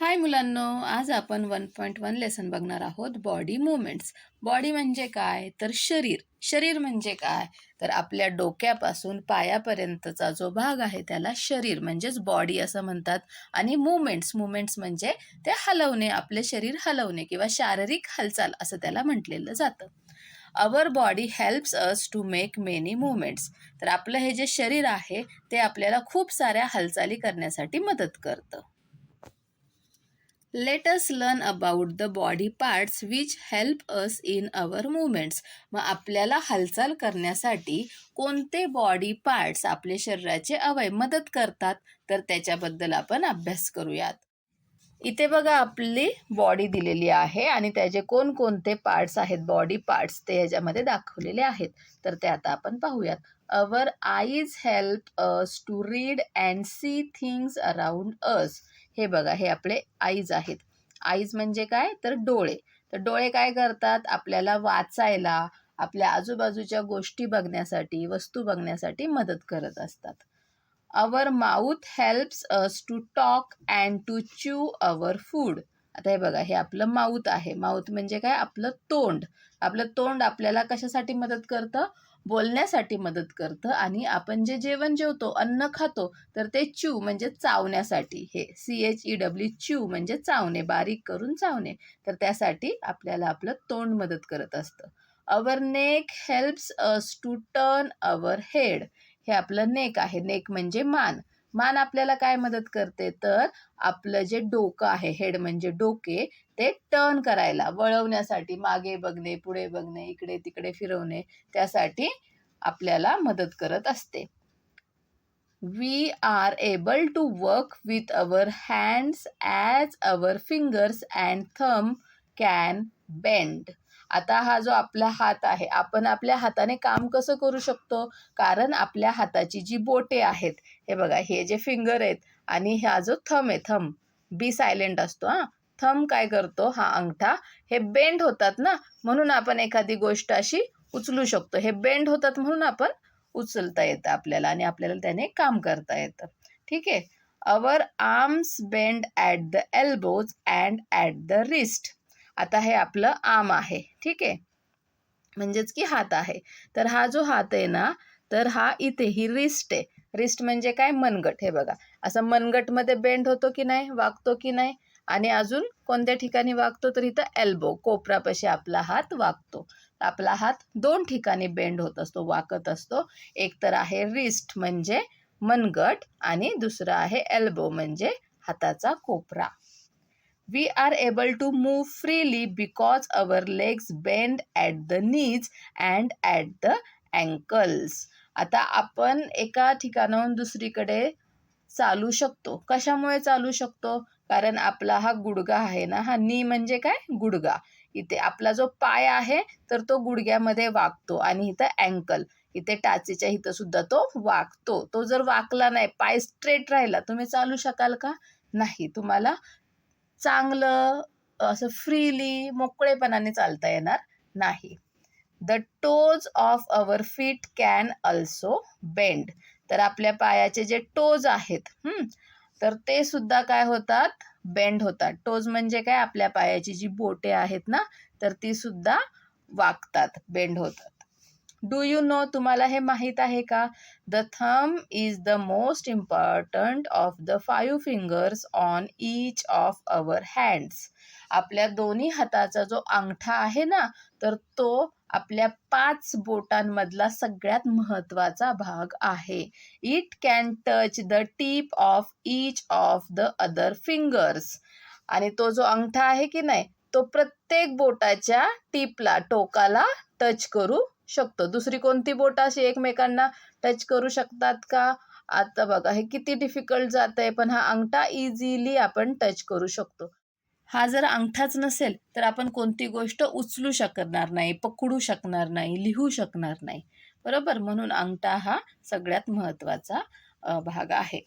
हाय मुलांनो, आज आपण 1.1 लेसन बघणार आहोत बॉडी मुवमेंट्स. बॉडी म्हणजे काय तर शरीर. शरीर म्हणजे काय तर आपल्या डोक्यापासून पायापर्यंतचा जो भाग आहे त्याला शरीर म्हणजेच बॉडी असं म्हणतात. आणि मुवमेंट्स म्हणजे ते हलवणे, आपले शरीर हलवणे किंवा शारीरिक हालचाल असं त्याला म्हटलेलं जातं. Our body helps us to make many movements. तर आपलं हे जे शरीर आहे ते आपल्याला खूप साऱ्या हालचाली करण्यासाठी मदत करतं. Let us learn about the body parts which help us in our movements. मग आपल्याला हालचाल करण्यासाठी कोणते बॉडी पार्ट्स आपले शरीराचे अवयव मदत करतात तर त्याच्याबद्दल आपण अभ्यास करूयात. इथे बघा आपली बॉडी दिलेली आहे आणि त्याचे कोणकोणते पार्ट्स आहेत, बॉडी पार्ट्स ते याच्यामध्ये दाखवलेले आहेत. तर ते आता आपण पाहूयात. Our eyes help us to read and see things around us. हे बघा, हे आपले आईज आहेत. आईज म्हणजे काय तर डोळे. तर डोळे काय करतात, आपल्याला वाचायला, आपल्या आजूबाजूच्या गोष्टी बघण्यासाठी, वस्तू बघण्यासाठी मदत करत असतात. Our mouth helps us to talk and to chew our food. आता हे बघा, हे आपलं माउथ आहे. माउथ म्हणजे काय, आपलं तोंड. आपलं तोंड आपल्याला कशासाठी मदत करतं, बोलण्यासाठी मदत करतं. आणि आपण जे जेवण जेवतो, अन्न खातो, तर ते च्यू म्हणजे चावण्यासाठी. हे CHEW च्यू म्हणजे चावणे, बारीक करून चावणे. तर त्यासाठी आपल्याला आपलं तोंड मदत करत असतं. Our neck helps us to turn our head. हे आपलं नेक आहे. नेक म्हणजे मान. मान आपल्याला काय मदत करते तर आपलं जे डोकं आहे, हेड म्हणजे डोके, ते टर्न करायला, वळवण्यासाठी, मागे बघणे, पुढे बघणे, इकडे तिकडे फिरवणे, त्यासाठी आपल्याला मदत करत असते. We are able to work with our hands as our fingers and thumb can bend. आता हा जो आपला हात आहे, आपण आपल्या हाताने काम कसं करू शकतो, कारण आपल्या हाताची जी बोटे आहेत, हे बघा, हे जे फिंगर आहेत आणि हा जो थंब आहे, थंब बी सायलेंट असतो. थंब काय करतो, हा अंगठा, हे बेंड होतात ना, म्हणून आपण एखादी गोष्ट अशी उचलू शकतो. हे बेंड होतात म्हणून आपण उचलता येतं आपल्याला आणि आपल्याला त्याने काम करता येतं. ठीक आहे. Our arms bend at the elbows and at the wrist. आता हे आपलं आर्म आहे, ठीक आहे, म्हणजेच की हात आहे. तर हा जो हात आहे ना, तर हा इथे ही रिस्ट आहे. रिस्ट म्हणजे काय, मनगट. हे बघा, असं मनगटमध्ये बेंड होतो की नाही, वागतो की नाही. आणि अजून कोणत्या ठिकाणी वागतो तर इथं एल्बो, कोपरापाशी आपला हात वागतो. आपला हात दोन ठिकाणी बेंड होत असतो, वाकत असतो. एक तर आहे रिस्ट म्हणजे मनगट आणि दुसरं आहे एल्बो म्हणजे हाताचा कोपरा. We are able to move freely because our legs bend at the knees and at the ankles. आता आपण एका ठिकाणाहून दुसरीकडे चालू शकतो. कशामुळे चालू शकतो, कारण आपला हा गुडगा आहे ना, हा नी म्हणजे काय, गुडगा. इथे आपला जो पाय आहे तर तो गुडघ्यामध्ये वाकतो आणि इथं अँकल, इथे टाचेच्या इथं सुद्धा तो वाकतो. तो जर वाकला नाही, पाय स्ट्रेट राहिला, तुम्ही चालू शकाल का, नाही. तुम्हाला चांगलं असं फ्रीली मोकळेपणाने चालता येणार नाही. The toes of our feet can also bend. तर आपल्या पायाचे जे टोज आहेत, तर ते सुद्धा काय होतात, बेंड होतात. टोज म्हणजे काय, आपल्या पायाची जी बोटे आहेत ना, तर ती सुद्धा वाकतात, बेंड होतात. डू यू नो, तुम्हाला हे माहीत आहे का, the thumb is the most important of the 5 fingers on each of our hands. आपल्या दोन्ही हाताचा जो अंगठा आहे ना, तर तो आपल्या 5 बोटांमधला सगळ्यात महत्त्वाचा भाग आहे. It can touch the tip of each of the other fingers. आणि तो जो अंगठा आहे की नाही, तो प्रत्येक बोटाच्या टीपला, टोकाला टच करू शकतो. दुसरी कोणती बोट अशी एकमेकांना टच करू शकतात का, आता बघा, हे किती डिफिकल्ट जात आहे, पण हा अंगठा इझिली आपण टच करू शकतो. हा जर अंगठाच नसेल तर आपण कोणती गोष्ट उचलू शकणार नाही, पकडू शकणार नाही, लिहू शकणार नाही, बरोबर. म्हणून अंगठा हा सगळ्यात महत्त्वाचा भाग आहे.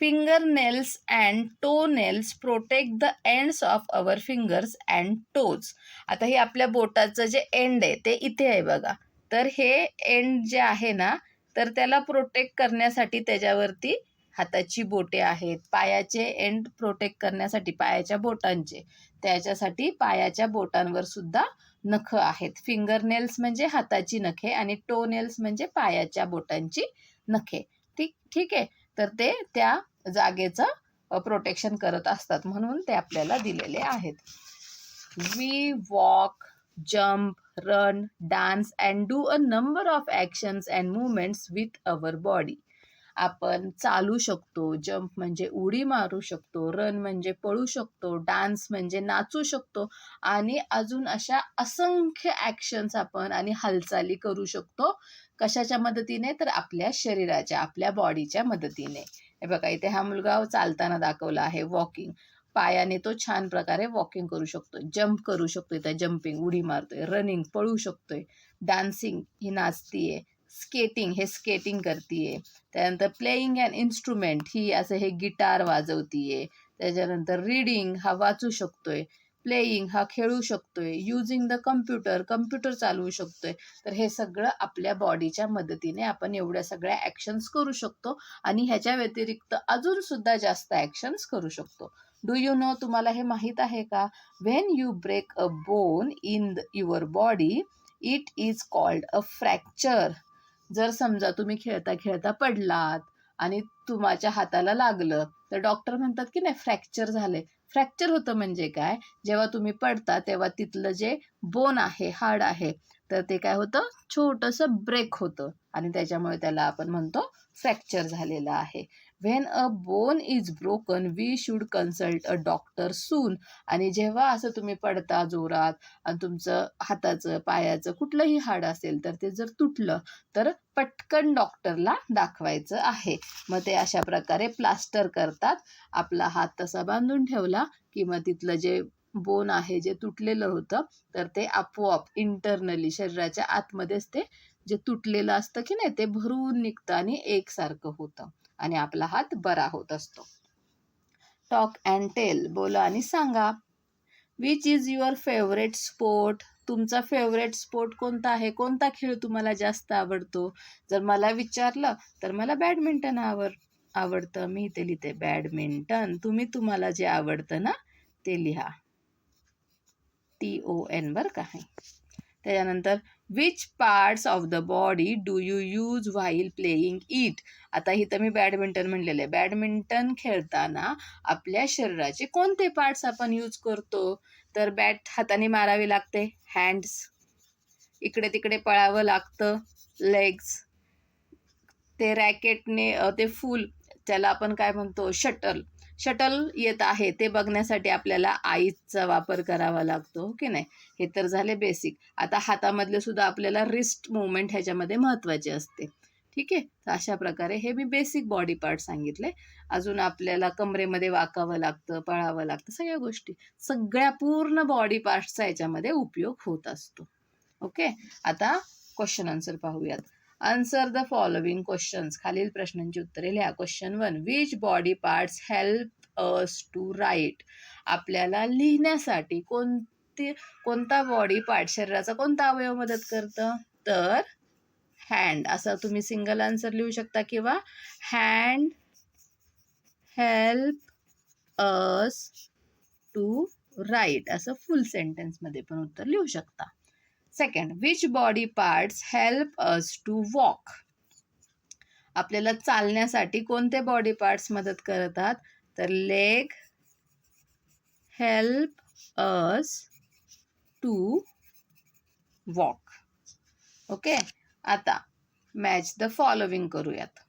fingernails and toenails protect the ends of our fingers and toes. आता हे आपल्या बोटाचं जे एंड आहे ते इथे आहे बघा. तर हे एंड जे आहे ना, तर त्याला प्रोटेक्ट करण्यासाठी त्याच्यावरती हाताची बोटे आहेत, पायाचे एंड प्रोटेक्ट करण्यासाठी पायाच्या बोटांचे, त्याच्यासाठी पायाच्या बोटांवर सुद्धा नख आहेत. फिंगर नेल्स म्हणजे हाताची नखे आणि टो नेल्स म्हणजे पायाच्या बोटांची नखे. ठीक आहे. तर ते त्या जागेचं प्रोटेक्शन करत असतात, म्हणून ते आपल्याला दिलेले आहेत. We walk, jump, run, dance and do a number of actions and movements with our body. आपण चालू शकतो, जम्प म्हणजे उडी मारू शकतो, रन म्हणजे पळू शकतो, डान्स म्हणजे नाचू शकतो आणि अजून अशा असंख्य ॲक्शन्स आपण आणि हालचाली करू शकतो. कशाच्या मदतीने? तर आपल्या शरीराच्या, आपल्या बॉडीच्या मदतीने. हे बघा, इथे हा मुलगा चालताना दाखवला आहे, वॉकिंग. पायाने तो छान प्रकारे वॉकिंग करू शकतो, जम्प करू शकतोय, त्या जम्पिंग उडी मारतोय, रनिंग पळू शकतोय, डान्सिंग ही नाचतीये, स्केटिंग हे स्केटिंग करतीये, त्यानंतर प्लेईंग अन इन्स्ट्रुमेंट ही असं हे गिटार वाजवतीये, त्याच्यानंतर रीडिंग हा वाचू शकतोय, प्लेईंग हा खेळू शकतोय, युजिंग द कम्प्युटर चालवू शकतोय. तर हे सगळं आपल्या बॉडीच्या मदतीने आपण एवढ्या सगळ्या ॲक्शन्स करू शकतो आणि ह्याच्या व्यतिरिक्त अजून सुद्धा जास्त ॲक्शन्स करू शकतो. डू यू नो, तुम्हाला हे माहीत आहे का? When you break a bone in your body it is called a fracture. जर समजा तुम्ही खेळता खेळता पडलात आणि तुमच्या हाताला लागलं, तर डॉक्टर म्हणतात की नाही फ्रॅक्चर झाले. फ्रॅक्चर होतं म्हणजे काय? जेव्हा तुम्ही पडता तेव्हा तिथलं जे बोन आहे, हाड आहे, तर ते काय होतं, छोटंसं ब्रेक होतं आणि त्याच्यामुळे त्याला आपण म्हणतो फ्रॅक्चर झालेलं आहे. When a bone is broken we should consult a doctor soon. आणि जेव्हा असं तुम्ही पडता जोरात आणि तुमचं हाताचं, पायाचं कुठलंही हाड असेल तर ते जर तुटलं तर पटकन डॉक्टरला दाखवायचं आहे. मग ते अशा प्रकारे प्लास्टर करतात. आपला हात तसा बांधून ठेवला की मग तिथलं जे बोन आहे, जे तुटलेलं होतं, तर ते आपोआप इंटरनली शरीराच्या आतमध्येच ते जे तुटलेलं असतं की नाही ते भरून निघतं आणि एकसारखं होतं आणि आपला हात बरा होत असतो. टॉक अँड टेल, बोला आणि सांगा. Which is your favourite sport? तुमचा फेवरेट स्पोर्ट कोणता आहे? कोणता खेळ तुम्हाला जास्त आवडतो? जर मला विचारलं तर मला बॅडमिंटन आवडतं. मी इथे लिहिते बॅडमिंटन. तुम्हाला जे आवडतं ना ते लिहा, TON बरं का. त्याच्यानंतर which parts of the body do you use while playing it? आता इथं मी बॅडमिंटन म्हणलेलं आहे. बॅडमिंटन खेळताना आपल्या शरीराचे कोणते पार्ट्स आपण यूज करतो? तर बॅट हाताने मारावी लागते, हँड्स. इकडे तिकडे पळावं लागतं, लेग्स. ते रॅकेटने ते फूल, त्याला आपण काय म्हणतो, शटल येत आहे ते बघण्यासाठी आपल्याला आईचा वापर करावा लागतो, की नाही. हे तर झाले बेसिक. आता हातामधले सुद्धा आपल्याला रिस्ट मुवमेंट ह्याच्यामध्ये महत्त्वाची असते. ठीक आहे. तर अशा प्रकारे हे मी बेसिक बॉडी पार्ट सांगितले. अजून आपल्याला कमरेमध्ये वाकावं लागतं, पळावं लागतं, सगळ्या गोष्टी, सगळ्या पूर्ण बॉडी पार्ट्सचा याच्यामध्ये उपयोग होत असतो. ओके. आता क्वेश्चन आन्सर पाहूयात. Answer the following questions. खालील प्रश्नांची उत्तरे लिहा. Question 1. Which body parts help us to write? आपल्याला लिहिण्यासाठी कोणता बॉडी पार्ट, शरीराचा कोणता अवयव मदत करतं? तर हँड. असं तुम्ही सिंगल आन्सर लिहू शकता किंवा hand help us to write असं फुल सेंटेन्समध्ये पण उत्तर लिहू शकता. Second, which body parts help us to walk? आपल्याला चालण्यासाठी कोणते बॉडी पार्ट्स मदत करतात? तर leg help us to walk. Okay. आता मॅच द फॉलोइंग करूयात.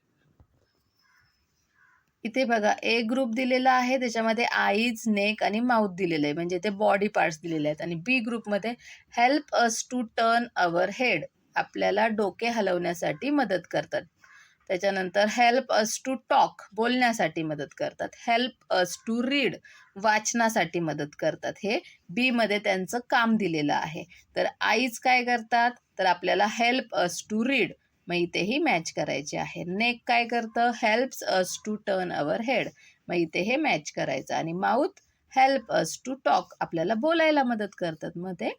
इथे बघा, ए ग्रुप दिलेला आहे, त्याच्यामध्ये आईज, नेक आणि माउथ दिलेलं आहे, म्हणजे ते बॉडी पार्ट्स दिलेले आहेत. आणि बी ग्रुपमध्ये help us to turn our head, आपल्याला डोके हलवण्यासाठी मदत करतात. त्याच्यानंतर हेल्प अस टू टॉक, बोलण्यासाठी मदत करतात. हेल्प अस टू रीड, वाचनासाठी मदत करतात. हे बी मध्ये त्यांचं काम दिलेलं आहे. तर आईज काय करतात? तर आपल्याला हेल्प अस टू रीड, मग इथेही मॅच करायचे आहे. नेक काय करतं? Helps us to turn our head, मग इथे हे मॅच करायचं. आणि mouth help us to talk, आपल्याला बोलायला मदत करतात, मग ते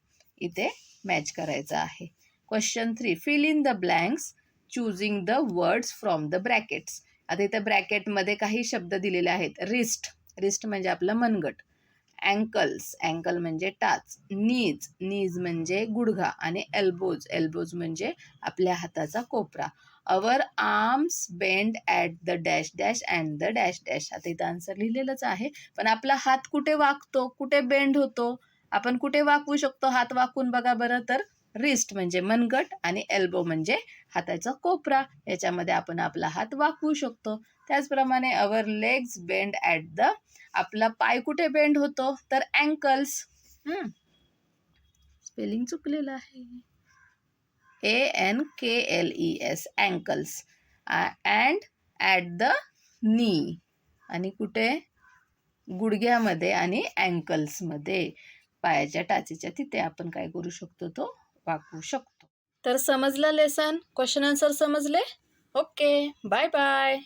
इथे मॅच करायचं आहे. Question 3. Fill in the blanks choosing the words from the brackets. आता इथे ब्रॅकेटमध्ये काही शब्द दिलेले आहेत. रिस्ट, रिस्ट म्हणजे आपलं मनगट. अँकल्स, अँकल म्हणजे टाच. नीज, नीज म्हणजे गुडघा. आणि एल्बोज, एल्बोज म्हणजे आपल्या हाताचा कोपरा. Our arms bend at the dash dash and the dash dash. आता इथं आन्सर लिहिलेलंच आहे, पण आपला हात कुठे वाकतो, कुठे बेंड होतो, आपण कुठे वाकवू शकतो हात वाकून बघा बरं. तर रिस्ट म्हणजे मनगट आणि एल्बो म्हणजे हाताचा कोपरा, याच्यामध्ये आपण आपला हात वाकवू शकतो. त्याचप्रमाणे our legs bend at the, आपला पाय कुठे बेंड होतो, तर अँकल्स. स्पेलिंग चुकलेलं आहे. ANKLES, ankles. And at the knee, आणि कुठे गुडघ्यामध्ये आणि अँकल्समध्ये, पायाच्या टाचेच्या तिथे आपण काय करू शकतो, तो वाकवू शकतो. तर समजलं लेसन? क्वेश्चन आन्सर समजले? Okay, bye bye.